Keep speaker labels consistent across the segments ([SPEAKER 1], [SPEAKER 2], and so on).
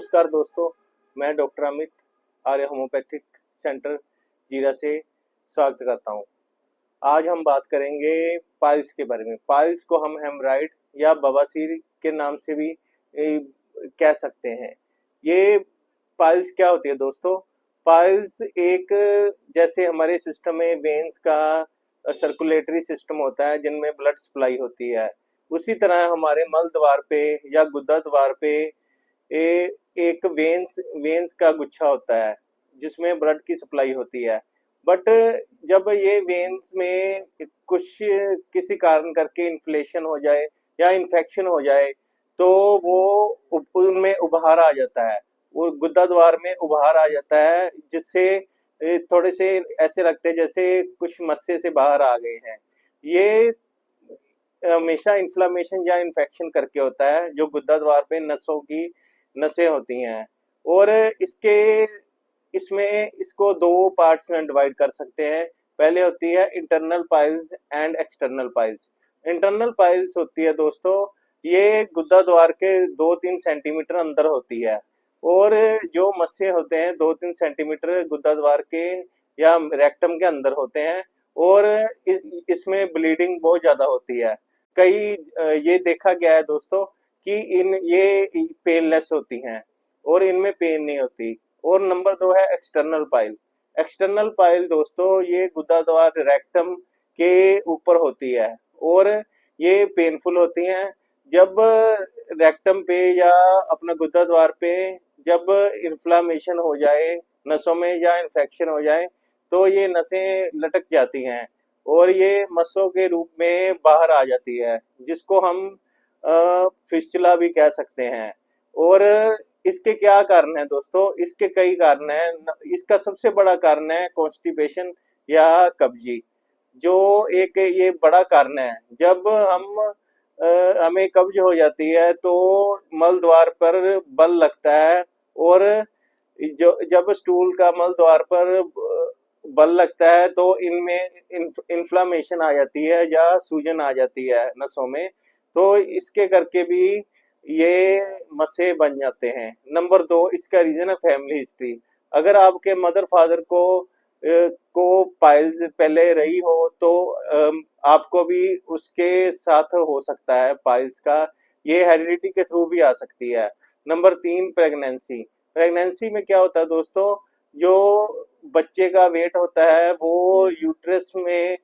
[SPEAKER 1] नमस्कार दोस्तों, मैं डॉक्टर अमित आर्य होम्योपैथिक सेंटर जीरा से स्वागत करता हूं। आज हम बात करेंगे पाइल्स के बारे में। पाइल्स को हम हेमराइड या बवासीर के नाम से भी कह सकते हैं। ये पाइल्स क्या होती है दोस्तों? पाइल्स एक जैसे हमारे सिस्टम में वेन्स का सर्कुलेटरी सिस्टम होता है जिनमें ब्लड सप्लाई होती है, उसी तरह हमारे मल द्वार पे या गुदा द्वार पे एक वेन्स का गुच्छा होता है जिसमें ब्लड की सप्लाई होती है। बट जब ये वेन्स में कुछ किसी कारण करके इन्फ्लेशन हो जाए या इन्फेक्शन हो जाए तो वो उनमें उभार आ जाता है, वो गुदा द्वार में उभार आ जाता है, जिससे थोड़े से ऐसे लगते हैं जैसे कुछ मस्से से बाहर आ गए हैं। ये हमेशा इन्फ्लामेशन या इन्फेक्शन करके होता है जो गुदा द्वार पे नसें होती हैं। और इसको दो पार्ट्स में डिवाइड कर सकते हैं। पहले होती है internal piles and external piles. Internal piles होती है दोस्तों, ये गुदा द्वार के 2-3 सेंटीमीटर अंदर होती है, और जो मस्से होते हैं 2-3 सेंटीमीटर गुदा द्वार के या रेक्टम के अंदर होते हैं, और इसमें ब्लीडिंग बहुत ज्यादा होती है। ये देखा गया है दोस्तों कि ये पेनलेस होती हैं और इनमें पेन नहीं होती। और नंबर 2 है एक्सटर्नल पाइल। एक्सटर्नल पाइल दोस्तों, ये गुदा द्वार रेक्टम के ऊपर होती है और ये पेनफुल होती हैं। जब रेक्टम पे या अपना गुदा द्वार पे जब इन्फ्लामेशन हो जाए नसों में या इन्फेक्शन हो जाए तो ये नसें लटक जाती हैं और ये मस्सों के रूप में बाहर आ जाती है, जिसको हम फिस्चुला भी कह सकते हैं। और इसके क्या कारण है दोस्तों? इसके कई कारण हैं। इसका सबसे बड़ा कारण है कॉन्स्टिपेशन या कब्जी, जो एक ये बड़ा कारण है। जब हमें कब्ज हो जाती है तो मल द्वार पर बल लगता है, और जब स्टूल का मल द्वार पर बल लगता है तो इनमें इन्फ्लामेशन आ जाती है या सूजन आ जाती है नसों में, तो इसके करके भी ये मस्से बन जाते हैं। नंबर 2, इसका रीजन है फैमिली हिस्ट्री। अगर आपके मदर फादर को पाइल्स पहले रही हो तो आपको भी उसके साथ हो सकता है पाइल्स का। ये हेरिडिटी के थ्रू भी आ सकती है। Number 3, pregnancy. प्रेगनेंसी में क्या होता है दोस्तों? जो बच्चे का वेट होता है वो यूट्रस में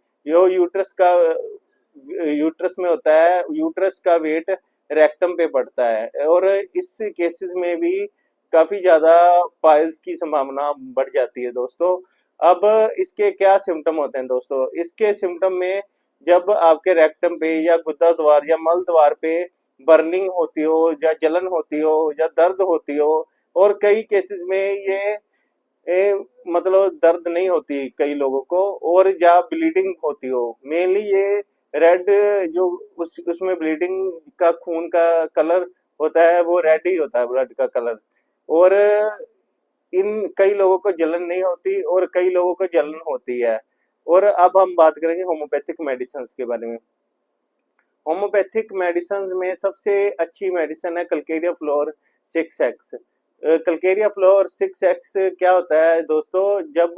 [SPEAKER 1] होता है, यूट्रस का वेट रेक्टम पे पड़ता है, और इस केसेस में भी काफी ज्यादा पाइल्स की संभावना बढ़ जाती है दोस्तों। अब इसके क्या सिम्टम होते हैं दोस्तों? इसके सिम्टम में जब आपके रेक्टम पे या गुदा द्वार या मल द्वार पे बर्निंग होती हो या जलन होती हो या दर्द होती हो, और कई केसेस में मतलब दर्द नहीं होती कई लोगों को, और या ब्लीडिंग होती हो। मेनली ये रेड जो उसमें ब्लीडिंग का खून का कलर होता है वो रेड ही होता है, ब्लड का कलर। और इन कई लोगों को जलन नहीं होती और कई लोगों को जलन होती है। और अब हम बात करेंगे होम्योपैथिक मेडिसिन के बारे में। होम्योपैथिक मेडिसिन में सबसे अच्छी मेडिसिन है Calcarea floor 6x। Calcarea floor 6x क्या होता है दोस्तों? जब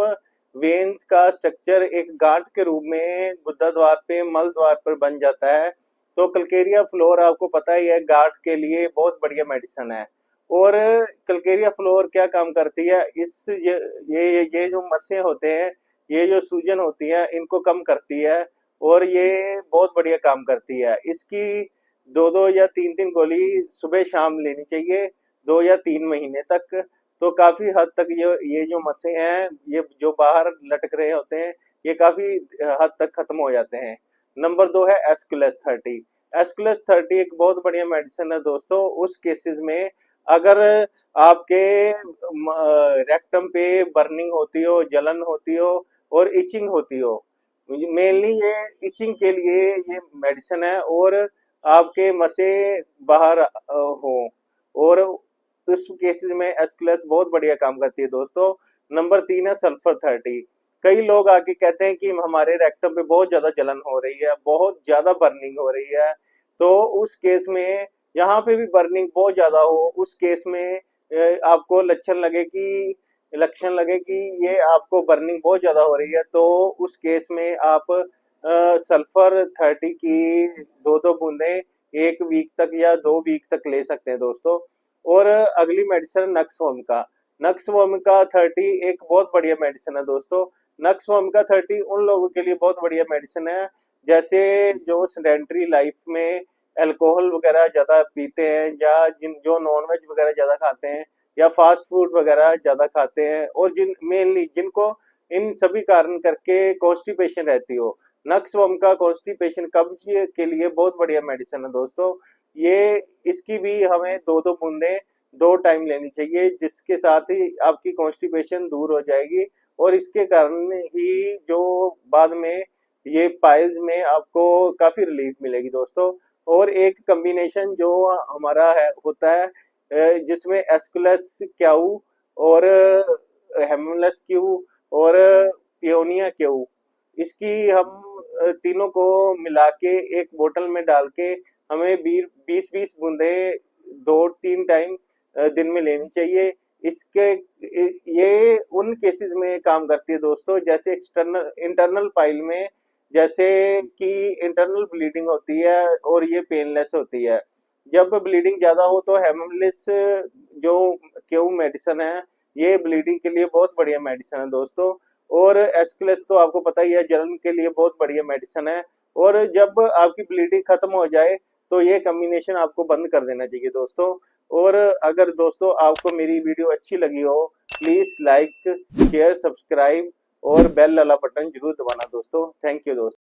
[SPEAKER 1] वेन्स का स्ट्रक्चर एक गांठ के रूप में गुदा द्वार पे मल द्वार पर बन जाता है, तो कल्केरिया फ्लोर आपको पता ही है गांठ के लिए बहुत बढ़िया मेडिसिन है। और कल्केरिया फ्लोर क्या काम करती है? ये जो मस्से होते हैं, ये जो सूजन होती है, इनको कम करती है और ये बहुत बढ़िया काम करती है। इसकी 2-2 या 3-3 गोली सुबह शाम लेनी चाहिए 2 या 3 महीने तक। तो काफी हद तक ये जो मस्से हैं, ये जो बाहर लटक रहे होते हैं, ये काफी हद तक खत्म हो जाते हैं। नंबर 2 है एस्कुलस 30। एस्कुलस 30 एक बहुत बढ़िया मेडिसिन है दोस्तों उस केसेस में अगर आपके रेक्टम पे बर्निंग होती हो, जलन होती हो और इचिंग होती हो। मेनली ये इचिंग के लिए ये मेडिसिन है, और आपके मसे बाहर हो, और उस केसेस में एस्कुलस बहुत बढ़िया काम करती है दोस्तों। नंबर 3 है सल्फर 30। कई लोग आके कहते हैं कि हमारे रेक्टम पे बहुत ज्यादा जलन हो रही है, बहुत ज्यादा बर्निंग हो रही है, तो उस केस में यहाँ पे भी बर्निंग बहुत ज्यादा हो, उस केस में आपको लक्षण लगे कि ये आपको बर्निंग बहुत ज्यादा हो रही है, तो उस केस में आप सल्फर 30 की 2-2 बूंदे 1 वीक तक या 2 वीक तक ले सकते हैं दोस्तों। और अगली मेडिसिन नक्स वोमिका 30 एक बहुत बढ़िया मेडिसिन है दोस्तों। नक्स वोमिका 30 उन लोगों के लिए बहुत बढ़िया मेडिसिन है जैसे जो सेडेंटरी लाइफ में अल्कोहल वगैरह ज्यादा पीते हैं, या जो नॉन वेज वगैरह ज्यादा खाते हैं, या फास्ट फूड वगैरह ज्यादा खाते हैं, और जिनको इन सभी कारण करके कॉन्स्टिपेशन रहती हो। नक्सवम का कॉन्स्टिपेशन कब्ज के लिए बहुत बढ़िया मेडिसिन है दोस्तों। ये इसकी भी हमें 2-2 बूंदे 2 टाइम लेनी चाहिए, जिसके साथ ही आपकी कॉन्स्टिपेशन दूर हो जाएगी, और इसके कारण ही जो बाद में ये पाइल्स में आपको काफी रिलीफ मिलेगी दोस्तों। और एक कॉम्बिनेशन जो हमारा है होता है जिसमें एस्कुलस क्याऊ और हेमलस क्यू और पियोनिया क्यू, इसकी हम तीनों को मिला के एक बोतल में डाल के हमें 20-20 बूंदे 2-3 टाइम दिन में लेनी चाहिए। इसके ये उन केसेस में काम करती है दोस्तों, जैसे इंटरनल पाइल में, जैसे कि इंटरनल ब्लीडिंग होती है और ये पेनलेस होती है। जब ब्लीडिंग ज्यादा हो तो हेमोलिस जो क्यू मेडिसिन है, ये ब्लीडिंग के लिए बहुत बढ़िया मेडिसिन है दोस्तों। और एस्कुलस तो आपको पता ही है, जलन के लिए बहुत बढ़िया मेडिसिन है। और जब आपकी ब्लीडिंग खत्म हो जाए तो ये कॉम्बिनेशन आपको बंद कर देना चाहिए दोस्तों। और अगर दोस्तों आपको मेरी वीडियो अच्छी लगी हो, प्लीज लाइक, शेयर, सब्सक्राइब और बेल वाला बटन जरूर दबाना दोस्तों। थैंक यू दोस्तों।